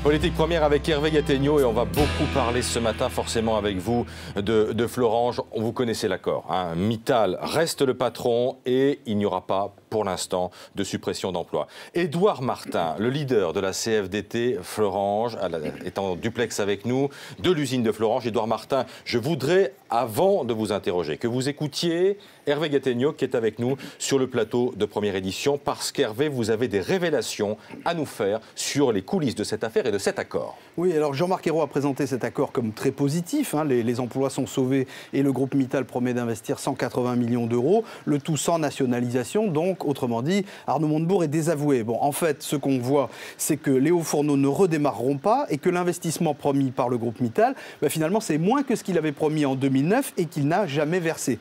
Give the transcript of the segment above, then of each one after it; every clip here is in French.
Politique première avec Hervé Gattegno et on va beaucoup parler ce matin forcément avec vous de Florange. Vous connaissez l'accord, hein. Mittal reste le patron et il n'y aura pas pour l'instant de suppression d'emplois. Édouard Martin, le leader de la CFDT Florange, est en duplex avec nous, de l'usine de Florange. Édouard Martin, je voudrais, avant de vous interroger, que vous écoutiez Hervé Gattegno qui est avec nous sur le plateau de Première Édition, parce qu'Hervé, vous avez des révélations à nous faire sur les coulisses de cette affaire et de cet accord. Oui, alors Jean-Marc Ayrault a présenté cet accord comme très positif, hein. Les emplois sont sauvés et le groupe Mittal promet d'investir 180 millions d'euros, le tout sans nationalisation, donc autrement dit, Arnaud Montebourg est désavoué. Bon, en fait, ce qu'on voit, c'est que les hauts fourneaux ne redémarreront pas et que l'investissement promis par le groupe Mittal, finalement, c'est moins que ce qu'il avait promis en 2009 et qu'il n'a jamais versé.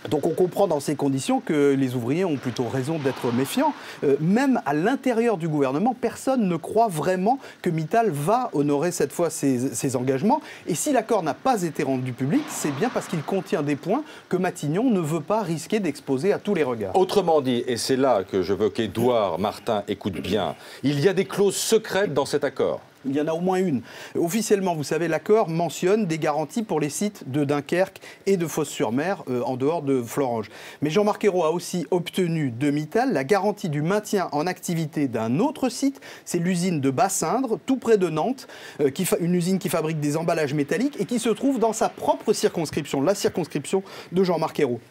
Donc on comprend dans ces conditions que les ouvriers ont plutôt raison d'être méfiants. Même à l'intérieur du gouvernement, personne ne croit vraiment que Mittal va honorer cette fois ses engagements. Et si l'accord n'a pas été rendu public, c'est bien parce qu'il contient des points que Matignon ne veut pas risquer d'exposer à tous les regards. Autrement dit, et c'est là que je veux qu'Édouard Martin écoute bien, il y a des clauses secrètes dans cet accord. Il y en a au moins une. Officiellement, vous savez, l'accord mentionne des garanties pour les sites de Dunkerque et de Fos-sur-Mer, en dehors de Florange. Mais Jean-Marc Ayrault a aussi obtenu de Mittal la garantie du maintien en activité d'un autre site. C'est l'usine de Bassindre, tout près de Nantes, une usine qui fabrique des emballages métalliques et qui se trouve dans sa propre circonscription, la circonscription de Jean-Marc Ayrault.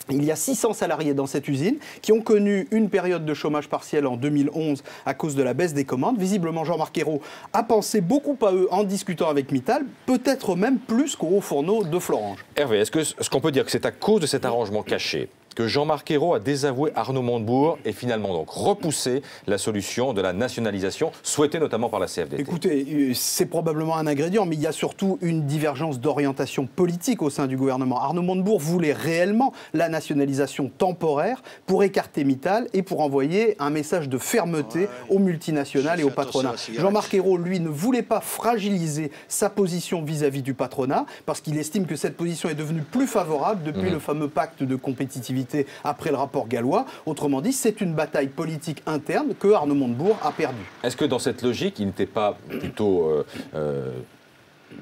Il y a 600 salariés dans cette usine qui ont connu une période de chômage partiel en 2011 à cause de la baisse des commandes. Visiblement, Jean-Marc Ayrault a pensé beaucoup à eux en discutant avec Mittal, peut-être même plus qu'aux hauts fourneaux de Florange. Hervé, est-ce qu'on peut dire que c'est à cause de cet arrangement caché que Jean-Marc Ayrault a désavoué Arnaud Montebourg et finalement donc repoussé la solution de la nationalisation souhaitée notamment par la CFDT? Écoutez, c'est probablement un ingrédient, mais il y a surtout une divergence d'orientation politique au sein du gouvernement. Arnaud Montebourg voulait réellement la nationalisation temporaire pour écarter Mittal et pour envoyer un message de fermeté aux multinationales et au patronat. Jean-Marc Ayrault, lui, ne voulait pas fragiliser sa position vis-à-vis du patronat parce qu'il estime que cette position est devenue plus favorable depuis le fameux pacte de compétitivité après le rapport Gallois. Autrement dit, c'est une bataille politique interne que Arnaud Montebourg a perdue. Est-ce que dans cette logique, il n'était pas plutôt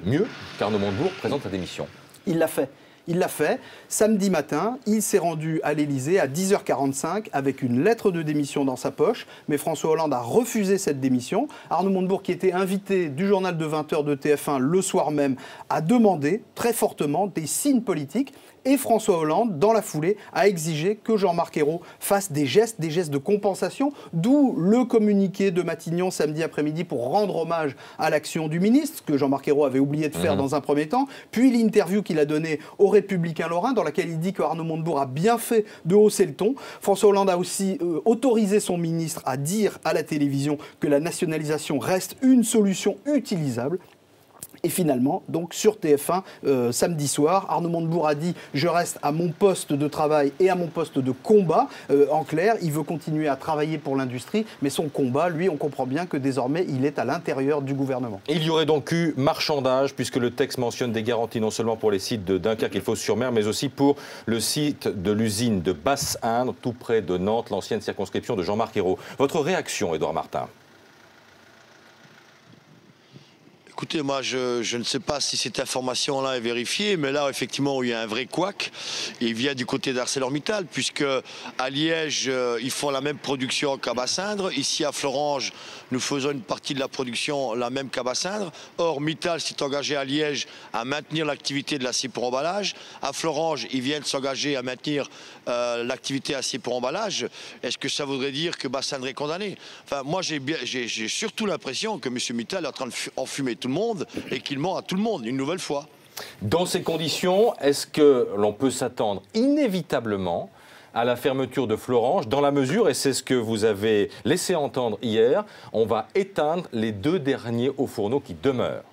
mieux qu'Arnaud Montebourg présente sa démission? Il l'a fait. Il l'a fait. Samedi matin, il s'est rendu à l'Élysée à 10h45 avec une lettre de démission dans sa poche. Mais François Hollande a refusé cette démission. Arnaud Montebourg, qui était invité du journal de 20h de TF1 le soir même, a demandé très fortement des signes politiques. Et François Hollande, dans la foulée, a exigé que Jean-Marc Ayrault fasse des gestes de compensation, d'où le communiqué de Matignon samedi après-midi pour rendre hommage à l'action du ministre, que Jean-Marc Ayrault avait oublié de faire dans un premier temps, puis l'interview qu'il a donnée aux Républicains lorrains, dans laquelle il dit que Arnaud Montebourg a bien fait de hausser le ton. François Hollande a aussi autorisé son ministre à dire à la télévision que la nationalisation reste une solution utilisable. Et finalement, donc sur TF1, samedi soir, Arnaud Montebourg a dit « Je reste à mon poste de travail et à mon poste de combat ». En clair, il veut continuer à travailler pour l'industrie, mais son combat, lui, on comprend bien que désormais, il est à l'intérieur du gouvernement. Il y aurait donc eu marchandage, puisque le texte mentionne des garanties non seulement pour les sites de Dunkerque et Fos-sur-Mer, mais aussi pour le site de l'usine de Bassindre, tout près de Nantes, l'ancienne circonscription de Jean-Marc Ayrault. Votre réaction, Édouard Martin? Écoutez, moi, je ne sais pas si cette information-là est vérifiée, mais là, effectivement, il y a un vrai couac. Il vient du côté d'ArcelorMittal, puisque à Liège, ils font la même production qu'à Bassindre. Ici, à Florange, nous faisons une partie de la production la même qu'à Bassindre. Or, Mittal s'est engagé à Liège à maintenir l'activité de l'acier pour emballage. À Florange, ils viennent s'engager à maintenir l'activité acier pour emballage. Est-ce que ça voudrait dire que Bassindre est condamné? Enfin, moi, j'ai surtout l'impression que M. Mittal est en train d'enfumer tout le monde et qu'il ment à tout le monde une nouvelle fois. Dans ces conditions, est-ce que l'on peut s'attendre inévitablement à la fermeture de Florange, dans la mesure, et c'est ce que vous avez laissé entendre hier, on va éteindre les 2 derniers hauts fourneaux qui demeurent?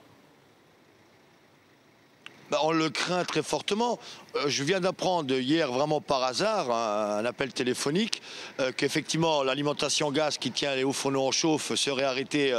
On le craint très fortement. Je viens d'apprendre hier, vraiment par hasard, un appel téléphonique, qu'effectivement l'alimentation gaz qui tient les hauts fourneaux en chauffe serait arrêtée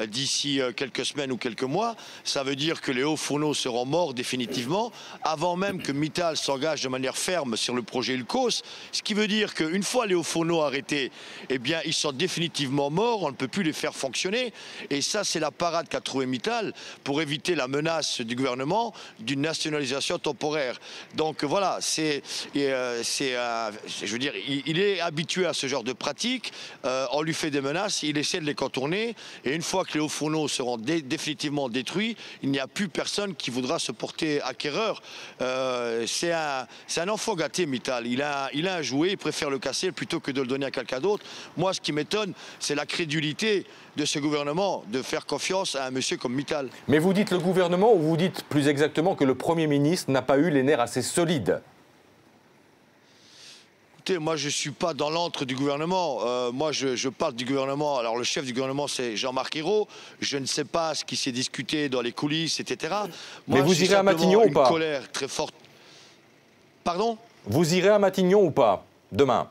d'ici quelques semaines ou quelques mois. Ça veut dire que les hauts fourneaux seront morts définitivement, avant même que Mittal s'engage de manière ferme sur le projet Ulcos. Ce qui veut dire qu'une fois les hauts fourneaux arrêtés, eh bien, ils sont définitivement morts, on ne peut plus les faire fonctionner. Et ça, c'est la parade qu'a trouvé Mittal pour éviter la menace du gouvernement d'une nationalisation temporaire. Donc voilà, je veux dire, il est habitué à ce genre de pratique. On lui fait des menaces, il essaie de les contourner. Et une fois que les hauts fourneaux seront définitivement détruits, il n'y a plus personne qui voudra se porter acquéreur. C'est un enfant gâté, Mittal. Il a un jouet, il préfère le casser plutôt que de le donner à quelqu'un d'autre. Moi, ce qui m'étonne, c'est la crédulité de ce gouvernement de faire confiance à un monsieur comme Mittal. Mais vous dites le gouvernement ou vous dites plus exactement que le Premier ministre n'a pas eu les nerfs assez solides? Écoutez, moi je ne suis pas dans l'antre du gouvernement. Moi je parle du gouvernement. Alors le chef du gouvernement c'est Jean-Marc Ayrault. Je ne sais pas ce qui s'est discuté dans les coulisses, etc. Moi, mais vous irez à Matignon ou pas? Une colère très forte. Pardon? Vous irez à Matignon ou pas demain?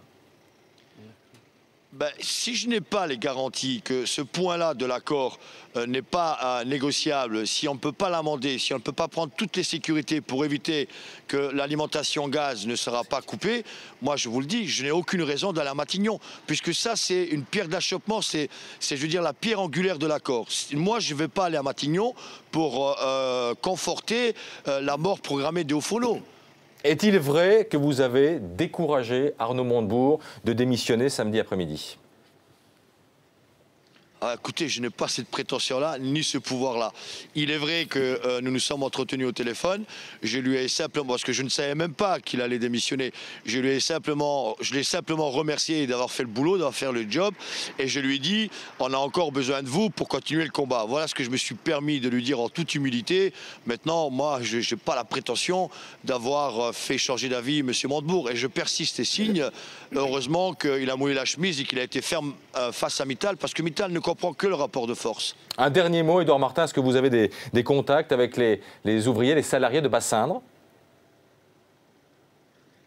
Ben, si je n'ai pas les garanties que ce point-là de l'accord n'est pas négociable, si on ne peut pas l'amender, si on ne peut pas prendre toutes les sécurités pour éviter que l'alimentation gaz ne sera pas coupée, moi je vous le dis, je n'ai aucune raison d'aller à Matignon, puisque ça c'est une pierre d'achoppement, c'est je veux dire la pierre angulaire de l'accord. Moi je ne vais pas aller à Matignon pour conforter la mort programmée des hauts fourneaux. Est-il vrai que vous avez découragé Arnaud Montebourg de démissionner samedi après-midi? Écoutez, je n'ai pas cette prétention-là, ni ce pouvoir-là. Il est vrai que nous nous sommes entretenus au téléphone. Je lui ai simplement, parce que je ne savais même pas qu'il allait démissionner, je l'ai simplement remercié d'avoir fait le boulot, d'avoir fait le job. Et je lui ai dit, on a encore besoin de vous pour continuer le combat. Voilà ce que je me suis permis de lui dire en toute humilité. Maintenant, moi, je n'ai pas la prétention d'avoir fait changer d'avis M. Montebourg. Et je persiste et signe. Heureusement qu'il a mouillé la chemise et qu'il a été ferme face à Mittal, parce que Mittal ne comprend que le rapport de force. Un dernier mot, Édouard Martin, est-ce que vous avez des contacts avec les ouvriers, les salariés de Bassindre?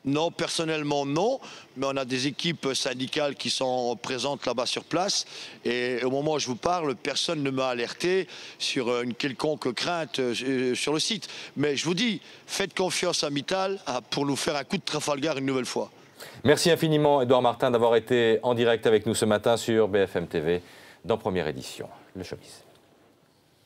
Non, personnellement non, mais on a des équipes syndicales qui sont présentes là-bas sur place et au moment où je vous parle, personne ne m'a alerté sur une quelconque crainte sur le site. Mais je vous dis, faites confiance à Mittal pour nous faire un coup de Trafalgar une nouvelle fois. Merci infiniment, Édouard Martin, d'avoir été en direct avec nous ce matin sur BFM TV dans Première Édition. Le showbiz.